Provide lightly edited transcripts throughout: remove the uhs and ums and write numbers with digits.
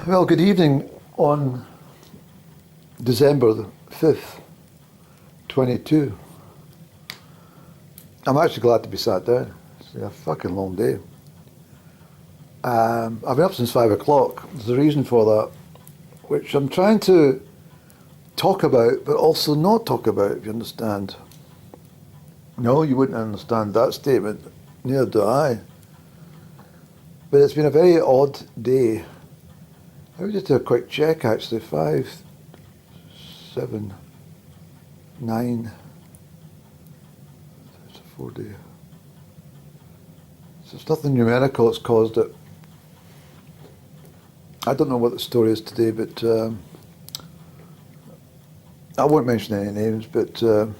Well, good evening on December the 5th, 22. I'm actually glad to be sat down. It's been a fucking long day. I've been up since 5 o'clock. There's a reason for that, which I'm trying to talk about, but also not talk about, if you understand. No, you wouldn't understand that statement. Neither do I. But it's been a very odd day. I would just do a quick check actually. 5, 7, 9. It's a 4 day. So it's nothing numerical that's caused it. I don't know what the story is today, but I won't mention any names, but it's a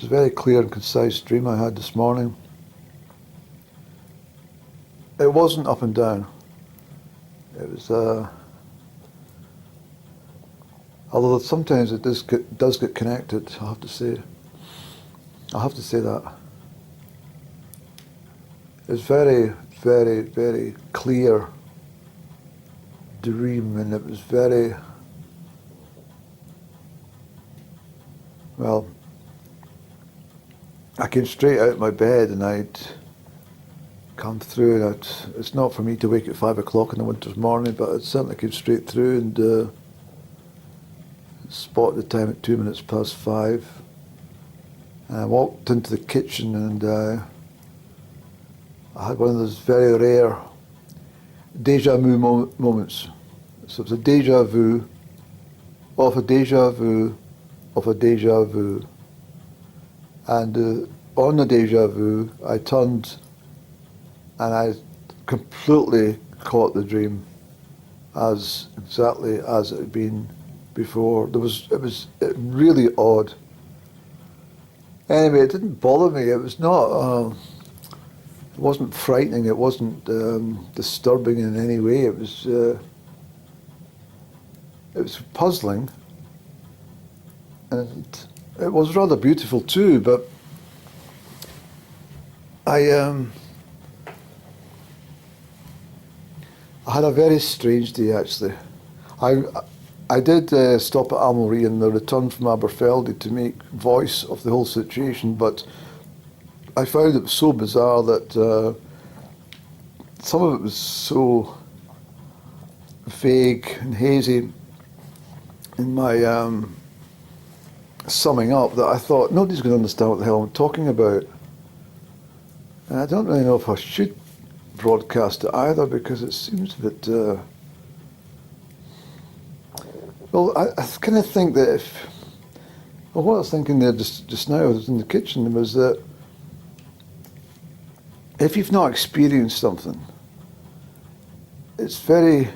very clear and concise dream I had this morning. It wasn't up and down. It was, although sometimes it does get connected, I have to say. I have to say that. It's very, very, very clear dream, and it was very, well, I came straight out of my bed and I'd come through, and it's not for me to wake at 5 o'clock in the winter's morning, but it certainly came straight through and spotted the time at 2 minutes past 5. And I walked into the kitchen and I had one of those very rare deja vu moments. So it's a deja vu of a deja vu of a deja vu. And on the deja vu, I turned and I completely caught the dream as exactly as it had been before. It was really odd. Anyway, it didn't bother me. It was not. It wasn't frightening. It wasn't disturbing in any way. It was puzzling, and it was rather beautiful too. But I had a very strange day actually. I did stop at Amory in the return from Aberfeldy to make voice of the whole situation, but I found it so bizarre that some of it was so vague and hazy in my summing up that I thought nobody's going to understand what the hell I'm talking about. And I don't really know if I should broadcast it either, because it seems a bit well, I kind of think that what I was thinking there just now, I was in the kitchen, was that if you've not experienced something, it's very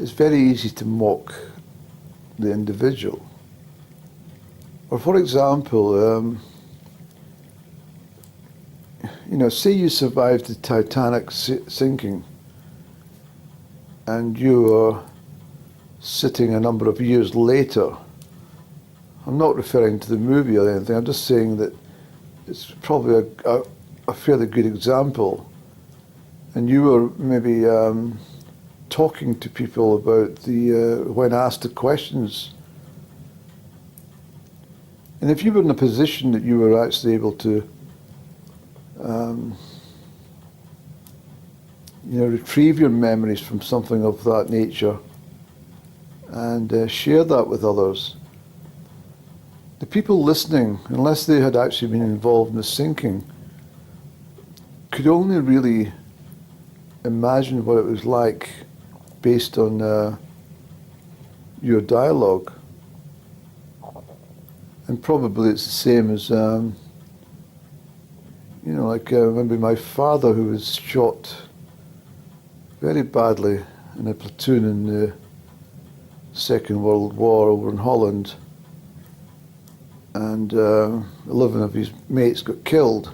easy to mock the individual. Or for example, say you survived the Titanic sinking and you are sitting a number of years later. I'm not referring to the movie or anything, I'm just saying that it's probably a fairly good example. And you were maybe talking to people about when asked the questions. And if you were in a position that you were actually able to retrieve your memories from something of that nature and share that with others, the people listening, unless they had actually been involved in the sinking, could only really imagine what it was like based on your dialogue. And probably it's the same as, I remember my father, who was shot very badly in a platoon in the Second World War over in Holland, and 11 of his mates got killed.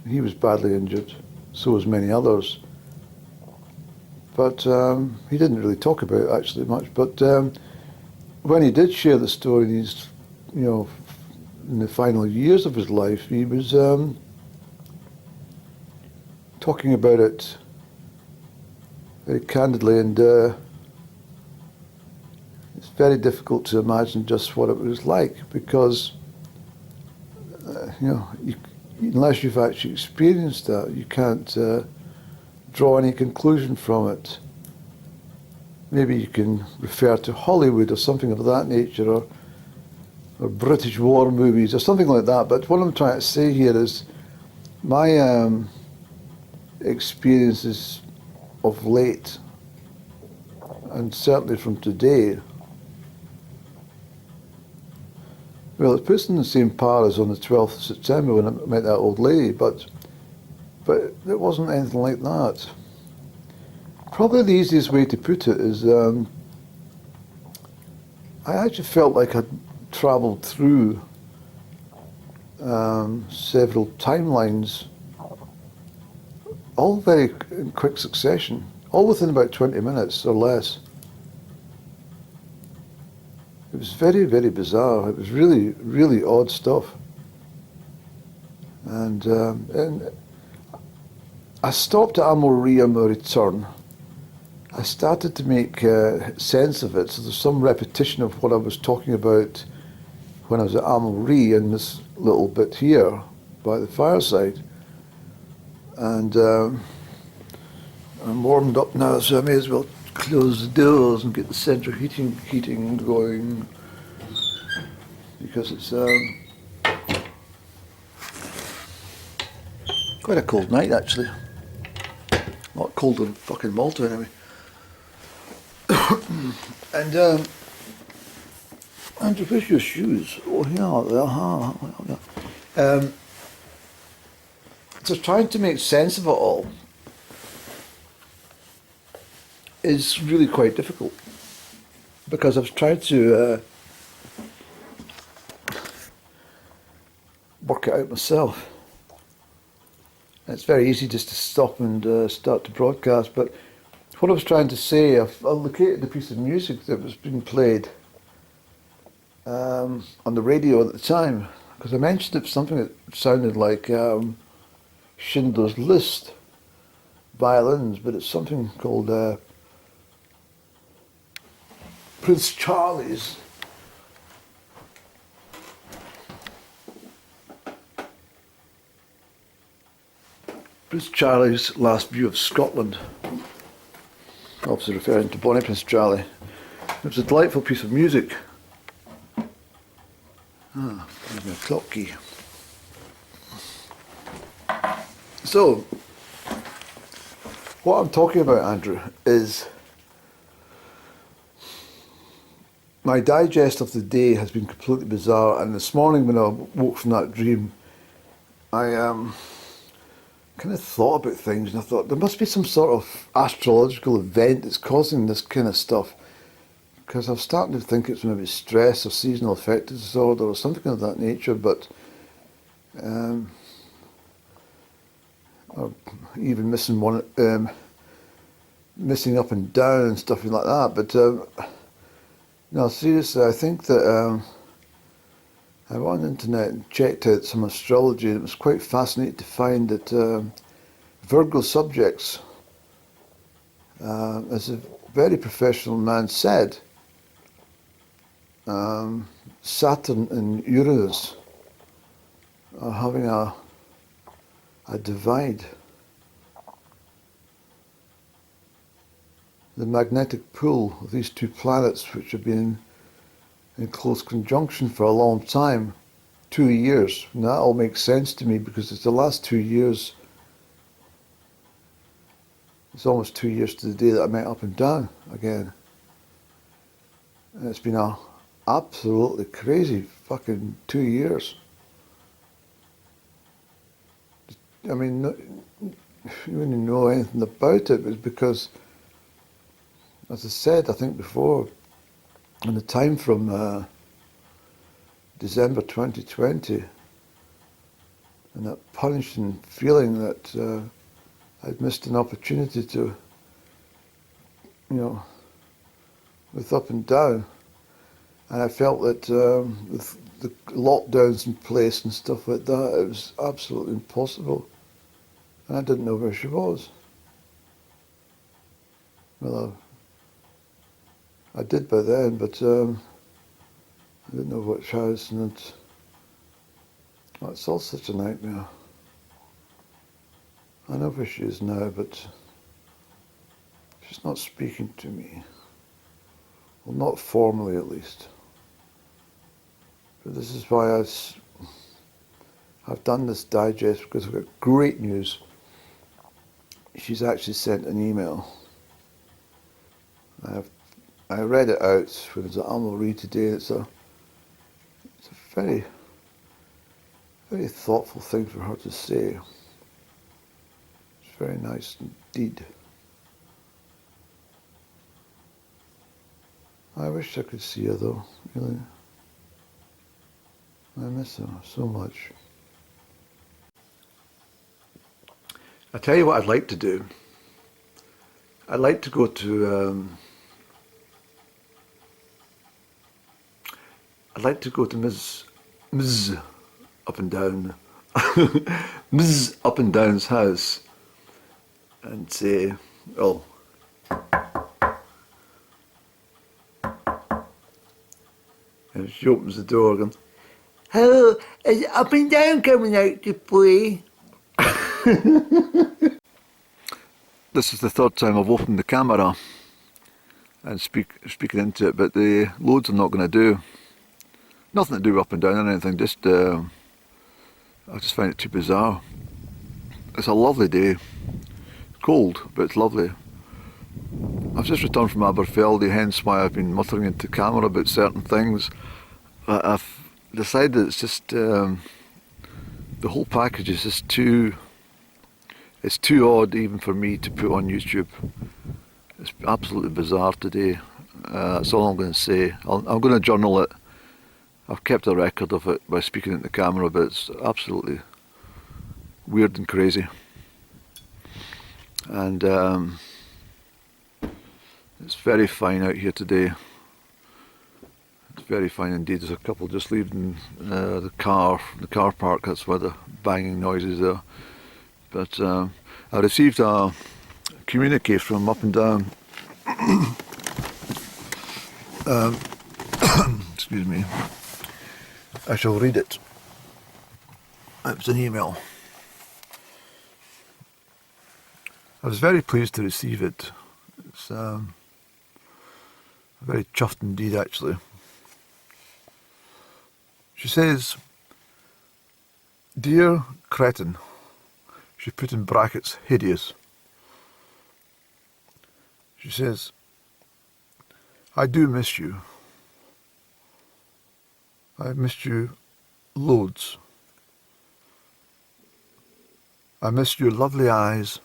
He was badly injured, so was many others. But he didn't really talk about it actually much. But when he did share the story in his, in the final years of his life, he was talking about it very candidly, and it's very difficult to imagine just what it was like, because unless you've actually experienced that, you can't draw any conclusion from it. Maybe you can refer to Hollywood or something of that nature, or British war movies or something like that. But what I'm trying to say here is my experiences of late, and certainly from today, well, it puts in the same par as on the 12th of September when I met that old lady, but it wasn't anything like that. Probably the easiest way to put it is I actually felt like I'd travelled through several timelines, all very in quick succession, all within about 20 minutes or less. It was very, very bizarre. It was really, really odd stuff. And I stopped at Amory on my return. I started to make sense of it, so there's some repetition of what I was talking about when I was at Amory in this little bit here by the fireside. And I'm warmed up now, so I may as well close the doors and get the central heating going, because it's quite a cold night actually. A lot colder than fucking Malta anyway. And Andrew, where's your shoes? Oh yeah, so trying to make sense of it all is really quite difficult, because I've tried to work it out myself. And it's very easy just to stop and start to broadcast, but what I was trying to say, I've located the piece of music that was being played on the radio at the time, because I mentioned it, something that sounded like Schindler's List violins, but it's something called Prince Charlie's Last View of Scotland, obviously referring to Bonnie Prince Charlie. It was a delightful piece of music. There's my clock key. So, what I'm talking about, Andrew, is my digest of the day has been completely bizarre, and this morning when I woke from that dream, I kind of thought about things, and I thought there must be some sort of astrological event that's causing this kind of stuff, because I'm starting to think it's maybe stress or seasonal affective disorder or something of that nature, but or even missing up and down and stuff like that. But no, seriously, I think that I went on the internet and checked out some astrology, and it was quite fascinating to find that Virgo subjects, as a very professional man said, Saturn and Uranus are having a divide. The magnetic pull of these two planets, which have been in close conjunction for a long time, 2 years. And that all makes sense to me, because it's the last 2 years. It's almost 2 years to the day that I went up and down again. And it's been a absolutely crazy fucking 2 years. I mean, if you wouldn't know anything about it, it's because, as I said, I think before, in the time from December 2020, and that punishing feeling that I'd missed an opportunity to, with up and down, and I felt that with the lockdowns in place and stuff like that, it was absolutely impossible, and I didn't know where she was. Well, I did by then, but I didn't know which house, and it's all such a nightmare. I know where she is now, but she's not speaking to me. Well, not formally at least. But this is why I've done this digest, because I've got great news. She's actually sent an email. I read it out when it was at Almo Read today. It's a very, very thoughtful thing for her to say. It's very nice indeed. I wish I could see her though, really. I miss her so much. I tell you what I'd like to do. I'd like to go to Ms. Up and Down, Ms. Up and Down's house, and say, oh, and she opens the door going, hello, is Up and Down coming out to play? This is the third time I've opened the camera and speaking into it, but the loads I'm not going to do. Nothing to do with Up and Down or anything, just I just find it too bizarre. It's a lovely day. It's cold, but it's lovely. I've just returned from Aberfeldy, hence why I've been muttering into camera about certain things. I've decided it's just the whole package is just too. It's too odd even for me to put on YouTube. It's absolutely bizarre today. That's all I'm going to say. I'm going to journal it. I've kept a record of it by speaking into the camera, but it's absolutely weird and crazy. And it's very fine out here today. It's very fine indeed. There's a couple just leaving the car park. That's where the banging noises are. But I received a communique from Up and Down. Excuse me. I shall read it. It was an email. I was very pleased to receive it. It's very chuffed indeed, actually. She says, Dear Cretin, she put in brackets, hideous. She says, I do miss you. I've missed you loads. I miss your lovely eyes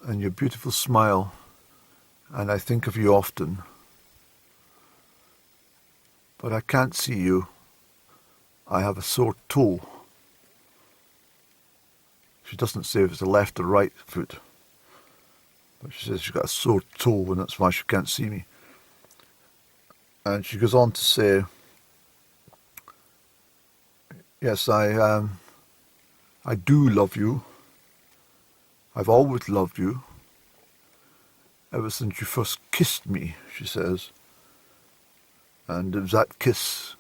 and your beautiful smile, and I think of you often. But I can't see you. I have a sore toe. She doesn't say if it's the left or right foot, but she says she's got a sore toe and that's why she can't see me. And she goes on to say, yes, I do love you. I've always loved you. Ever since you first kissed me, she says. And it was that kiss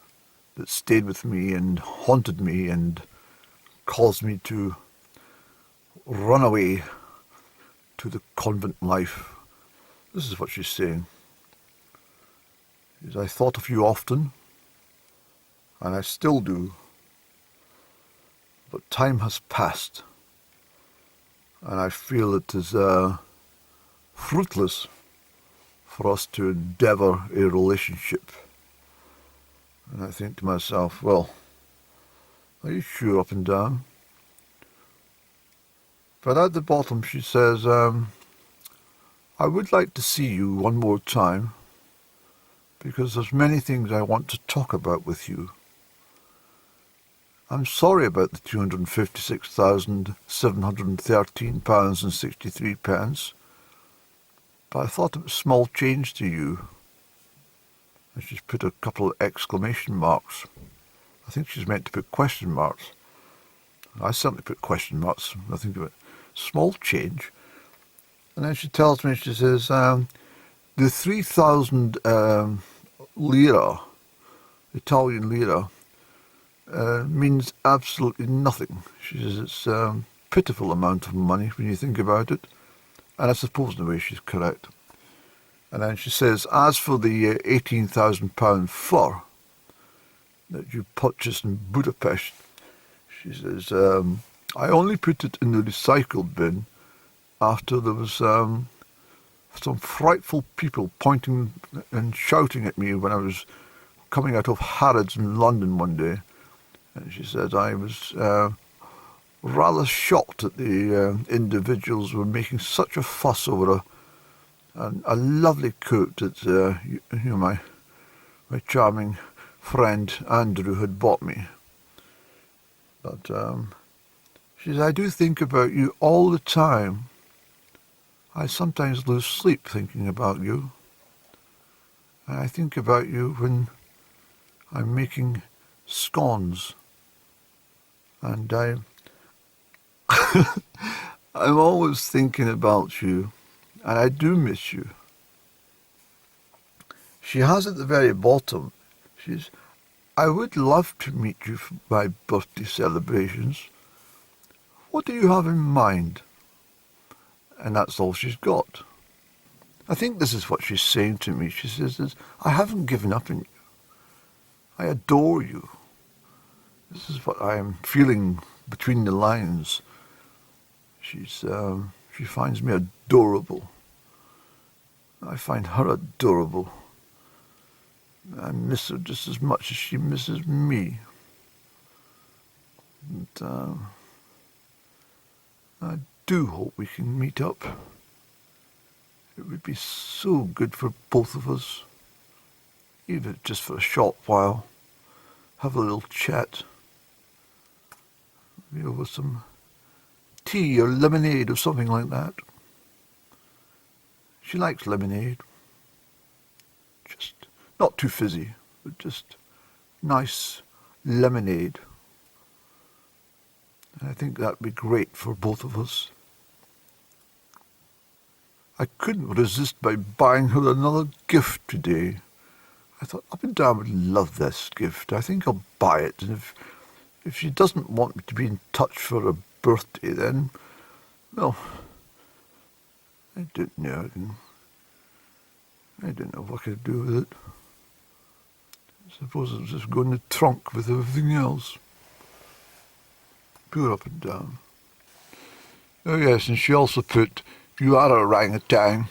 that stayed with me and haunted me and caused me to run away to the convent life. This is what she's saying. I thought of you often, and I still do. But time has passed, and I feel it is fruitless for us to endeavour a relationship. And I think to myself, well, are you sure, Up and Down? But at the bottom she says, I would like to see you one more time, because there's many things I want to talk about with you. I'm sorry about the £256,713.63, but I thought it was small change to you. And she's put a couple of exclamation marks. I think she's meant to put question marks. I certainly put question marks when I think of it. Small change. And then she tells me, she says, the 3,000 lira, Italian lira, means absolutely nothing. She says it's a pitiful amount of money when you think about it. And I suppose in a way she's correct. And then she says, as for the £18,000 fur that you purchased in Budapest, she says, I only put it in the recycle bin after there was some frightful people pointing and shouting at me when I was coming out of Harrods in London one day. And she said I was rather shocked that the individuals were making such a fuss over a lovely coat that my charming friend Andrew had bought me. But she says, I do think about you all the time. I sometimes lose sleep thinking about you. And I think about you when I'm making scones. And I'm always thinking about you, and I do miss you. She has at the very bottom, I would love to meet you for my birthday celebrations. What do you have in mind? And that's all she's got. I think this is what she's saying to me. She says, I haven't given up on you. I adore you. This is what I am feeling between the lines. She finds me adorable. I find her adorable. I miss her just as much as she misses me. And I do hope we can meet up. It would be so good for both of us, even just for a short while. Have a little chat. Over some tea or lemonade or something like that. She likes lemonade. Just not too fizzy, but just nice lemonade. And I think that'd be great for both of us. I couldn't resist by buying her another gift today. I thought, up and down would love this gift. I think I'll buy it. And if she doesn't want me to be in touch for her birthday, then, well, I don't know. I don't know what I could do with it. I suppose I'll just go in the trunk with everything else. Pure up and down. Oh yes, and she also put, you are a orangutan.